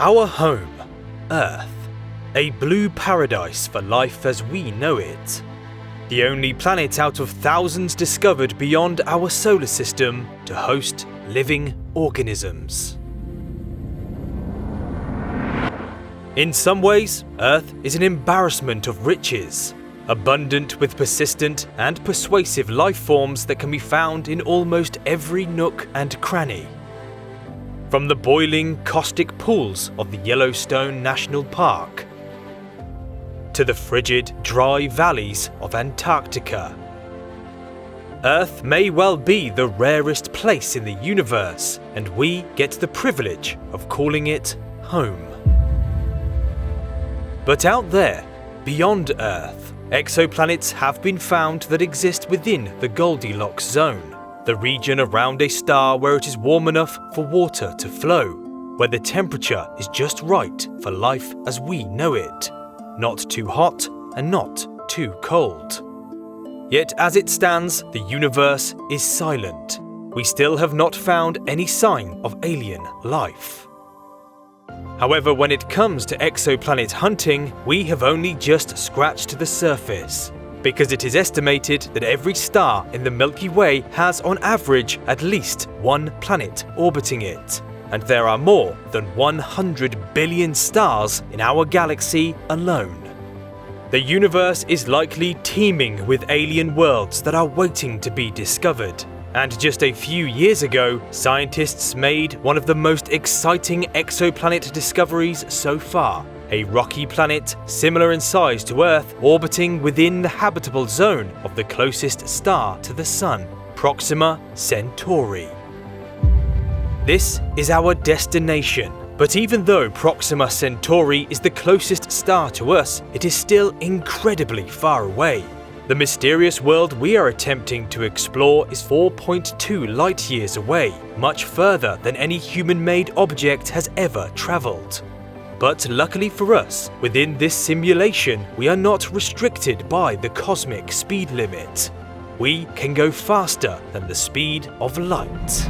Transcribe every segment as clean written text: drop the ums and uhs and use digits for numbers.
Our home, Earth, a blue paradise for life as we know it. The only planet out of thousands discovered beyond our solar system to host living organisms. In some ways, Earth is an embarrassment of riches, abundant with persistent and persuasive life forms that can be found in almost every nook and cranny. From the boiling, caustic pools of the Yellowstone National Park to the frigid, dry valleys of Antarctica. Earth may well be the rarest place in the universe, and we get the privilege of calling it home. But out there, beyond Earth, exoplanets have been found that exist within the Goldilocks zone, the region around a star where it is warm enough for water to flow, where the temperature is just right for life as we know it, not too hot and not too cold. Yet as it stands, the universe is silent. We still have not found any sign of alien life. However, when it comes to exoplanet hunting, we have only just scratched the surface, because it is estimated that every star in the Milky Way has on average at least one planet orbiting it, and there are more than 100 billion stars in our galaxy alone. The universe is likely teeming with alien worlds that are waiting to be discovered. And just a few years ago, scientists made one of the most exciting exoplanet discoveries so far, a rocky planet similar in size to Earth orbiting within the habitable zone of the closest star to the Sun, Proxima Centauri. This is our destination, but even though Proxima Centauri is the closest star to us, it is still incredibly far away. The mysterious world we are attempting to explore is 4.2 light-years away, much further than any human-made object has ever travelled. But luckily for us, within this simulation, we are not restricted by the cosmic speed limit. We can go faster than the speed of light.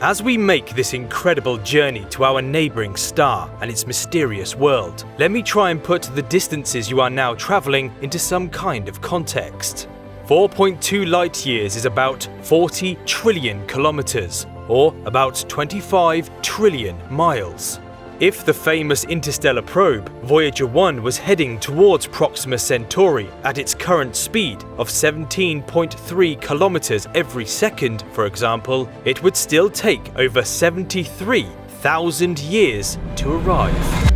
As we make this incredible journey to our neighbouring star and its mysterious world, let me try and put the distances you are now travelling into some kind of context. 4.2 light-years is about 40 trillion kilometres, or about 25 trillion miles. If the famous interstellar probe, Voyager 1, was heading towards Proxima Centauri at its current speed of 17.3 kilometers every second, for example, it would still take over 73,000 years to arrive.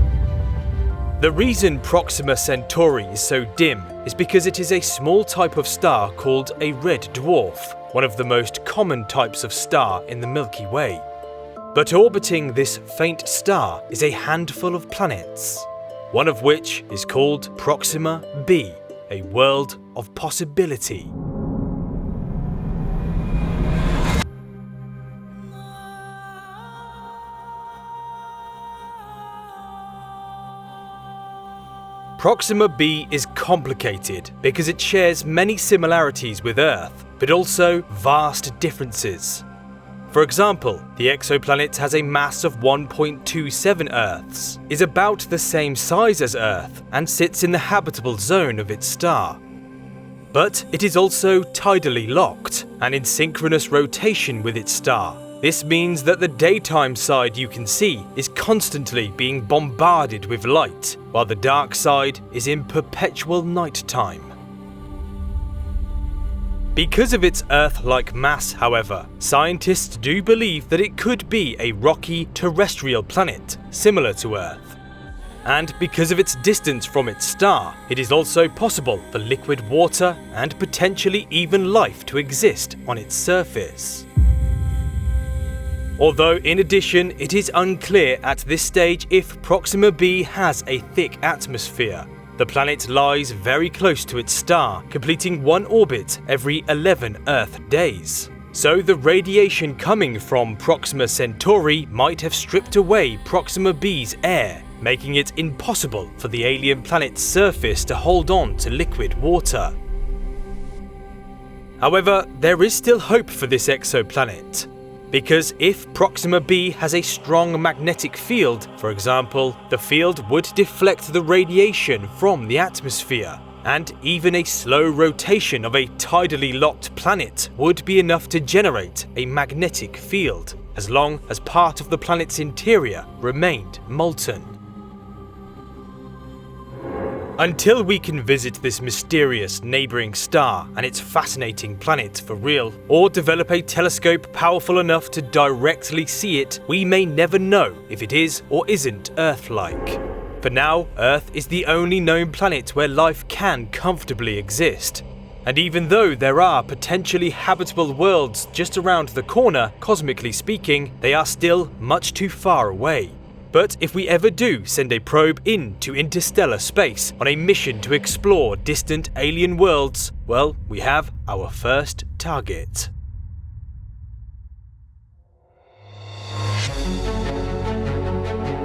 The reason Proxima Centauri is so dim is because it is a small type of star called a red dwarf, one of the most common types of star in the Milky Way. But orbiting this faint star is a handful of planets, one of which is called Proxima b, a world of possibility. Proxima b is complicated because it shares many similarities with Earth, but also vast differences. For example, the exoplanet has a mass of 1.27 Earths, is about the same size as Earth, and sits in the habitable zone of its star. But it is also tidally locked and in synchronous rotation with its star. This means that the daytime side you can see is constantly being bombarded with light, while the dark side is in perpetual nighttime. Because of its Earth-like mass, however, scientists do believe that it could be a rocky terrestrial planet, similar to Earth. And because of its distance from its star, it is also possible for liquid water and potentially even life to exist on its surface. Although in addition, it is unclear at this stage if Proxima b has a thick atmosphere. The planet lies very close to its star, completing one orbit every 11 Earth days. So the radiation coming from Proxima Centauri might have stripped away Proxima b's air, making it impossible for the alien planet's surface to hold on to liquid water. However, there is still hope for this exoplanet. Because if Proxima b has a strong magnetic field, for example, the field would deflect the radiation from the atmosphere, and even a slow rotation of a tidally locked planet would be enough to generate a magnetic field, as long as part of the planet's interior remained molten. Until we can visit this mysterious neighbouring star and its fascinating planet for real, or develop a telescope powerful enough to directly see it, we may never know if it is or isn't Earth-like. For now, Earth is the only known planet where life can comfortably exist. And even though there are potentially habitable worlds just around the corner, cosmically speaking, they are still much too far away. But if we ever do send a probe into interstellar space on a mission to explore distant alien worlds, well, we have our first target.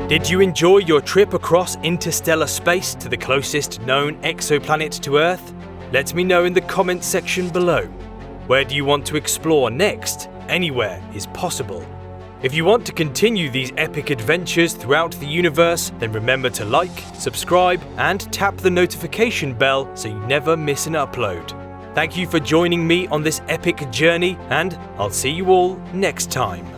Did you enjoy your trip across interstellar space to the closest known exoplanet to Earth? Let me know in the comments section below. Where do you want to explore next? Anywhere is possible. If you want to continue these epic adventures throughout the universe, then remember to like, subscribe, and tap the notification bell so you never miss an upload. Thank you for joining me on this epic journey, and I'll see you all next time.